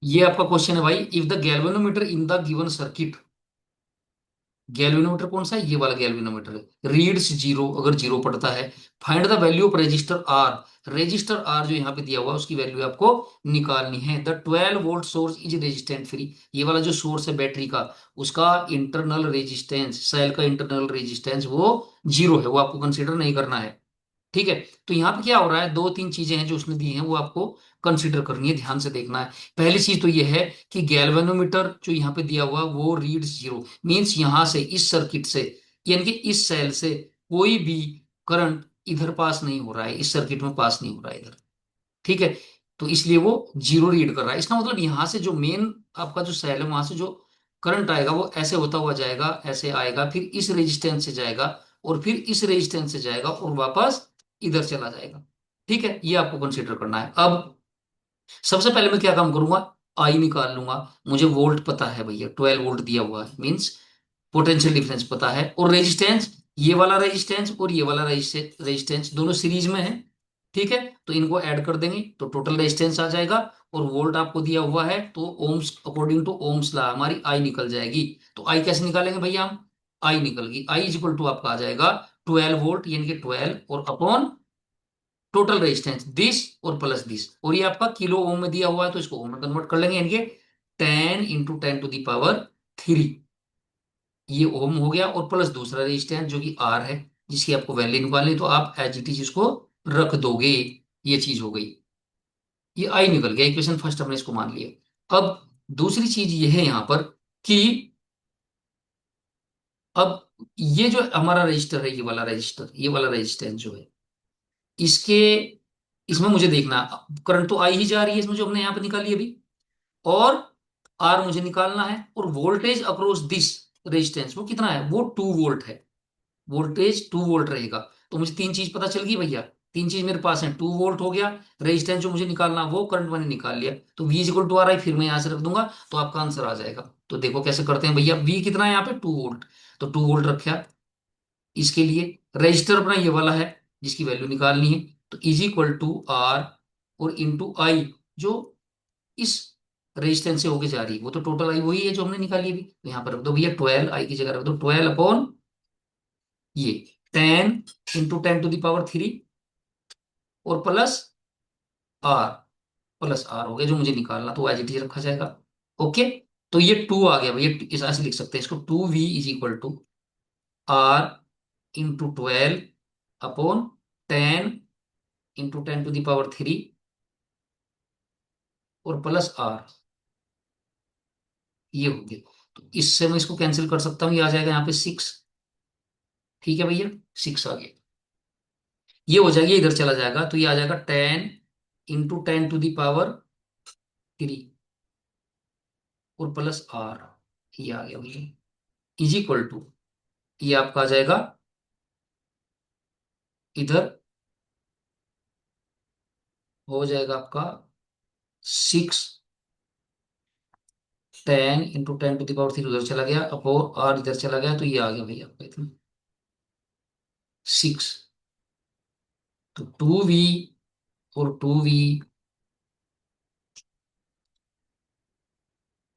ये आपका क्वेश्चन है भाई, if the galvanometer in the given circuit, galvanometer कौन सा है, ये वाला गैल्वेनोमीटर है, रीड्स जीरो, अगर जीरो पड़ता है, find the value of resistor R, resistor R जो यहाँ पे दिया हुआ है उसकी वैल्यू आपको निकालनी है। The 12 volt source is resistant free, ये वाला जो सोर्स है बैटरी का, उसका इंटरनल रेजिस्टेंस, सेल का इंटरनल रेजिस्टेंस वो जीरो है, वो आपको कंसिडर नहीं करना है। ठीक है। तो यहाँ पे क्या हो रहा है, दो तीन चीजें हैं जो उसने दी हैं, वो आपको कंसिडर करनी है, ध्यान से देखना है। पहली चीज तो ये है कि गैल्वेनोमीटर जो यहाँ पे दिया हुआ है वो रीड्स जीरो, मींस यहाँ से इस सर्किट से, यानी कि इस सेल से कोई भी करंट इधर पास नहीं हो रहा है, इस सर्किट में पास नहीं हो रहा है इधर। ठीक है। तो इसलिए वो जीरो रीड कर रहा है। इसका मतलब यहाँ से जो मेन आपका जो सेल है वहां से जो करंट आएगा वो ऐसे होता हुआ जाएगा, ऐसे आएगा, फिर इस रेजिस्टेंस से जाएगा, और फिर इस रेजिस्टेंस से जाएगा, और वापस इधर चला जाएगा। ठीक है, ये आपको कंसीडर करना है। अब सबसे पहले मैं क्या काम करूंगा, आई निकाल लूंगा। मुझे वोल्ट पता है भैया, 12 वोल्ट दिया हुआ है, मीन्स पोटेंशियल डिफरेंस पता है, और रेजिस्टेंस, ये वाला रेजिस्टेंस और ये वाला रेजिस्टेंस दोनों सीरीज में है। ठीक है, तो इनको ऐड कर देंगे तो टोटल रेजिस्टेंस आ जाएगा। और वोल्ट आपको दिया हुआ है, तो Ohm's, according to Ohm's law हमारी आई निकल जाएगी। तो आई कैसे निकालेंगे भैया हम, आई निकल गई, आई इज इक्वल टू आपका आ जाएगा 12 वोल्ट, यानी कि 12 और अपॉन टोटल रेजिस्टेंस दिस और प्लस दिस, और ये आपका किलो ओम में दिया हुआ है तो इसको ओम में कन्वर्ट कर लेंगे, यानी कि 10 × 10⁻³ ये ओम हो गया, और प्लस दूसरा रेजिस्टेंस जो कि आर है, जिसकी आपको वैल्यू निकालनी, तो आप एज इट इज इसको रख दोगे। ये चीज हो गई, ये आई निकल गया, इक्वेशन फर्स्ट हमने इसको मान लिया। अब दूसरी चीज ये है यहाँ पर कि अब ये जो हमारा रजिस्टर है, ये वाला रजिस्टर, ये वाला रेजिस्टेंस जो है, इसके, इसमें मुझे देखना, करंट तो आई ही जा रही है इसमें जो हमने यहाँ पे निकाली अभी, और आर मुझे निकालना है, और वोल्टेज अक्रॉस दिस रेजिस्टेंस वो कितना है, वो 2 वोल्ट है, वोल्टेज 2 वोल्ट रहेगा। तो मुझे तीन चीज पता चल गई भैया, तीन चीज मेरे पास है, 2 वोल्ट हो गया, रेजिस्टेंस जो मुझे निकालना वो करंट मैंने निकाल लिया, तो V equal to R I, फिर मैं यहां से रख दूंगा तो आपका आंसर आ जाएगा। तो देखो कैसे करते हैं भैया, V कितना है यहाँ पे, 2 वोल्ट, तो 2 वोल्ट रखा इसके लिए, रजिस्टर अपना ये वाला है जिसकी वैल्यू निकालनी है, तो इज इक्वल टू आर और इंटू आई, जो इस रेजिस्टेंस से होके जा रही है, वो तो टोटल आई वही है जो हमने निकाली अभी, तो यहाँ पर रख दो भैया 12, आई की जगह रख दो 12 अपॉन ये 10 × 10⁻³ और प्लस आर, प्लस आर हो गया जो मुझे निकालना, तो एज इट इज रखा जाएगा। ओके। तो ये 2 आ गया भैया, इस ऐसे लिख सकते हैं इसको, 2V is equal to R × 12 upon 10 × 10⁻³ और प्लस आर, ये हो गया। तो इससे मैं इसको कैंसिल कर सकता हूँ, ये आ जाएगा यहाँ पे 6। ठीक है भैया, 6 आ गया, ये हो जाएगा, ये इधर चला जाएगा, तो ये आ जाएगा 10 × 10⁻³ और प्लस आर, ये आ गया भैया, इज इक्वल टू, ये आपका आ जाएगा इधर, हो जाएगा आपका 6 10 × 10⁻³ उधर चला गया, अपॉन आर इधर चला गया, तो ये आ गया भैया आपका इतना 6। तो 2V और 2V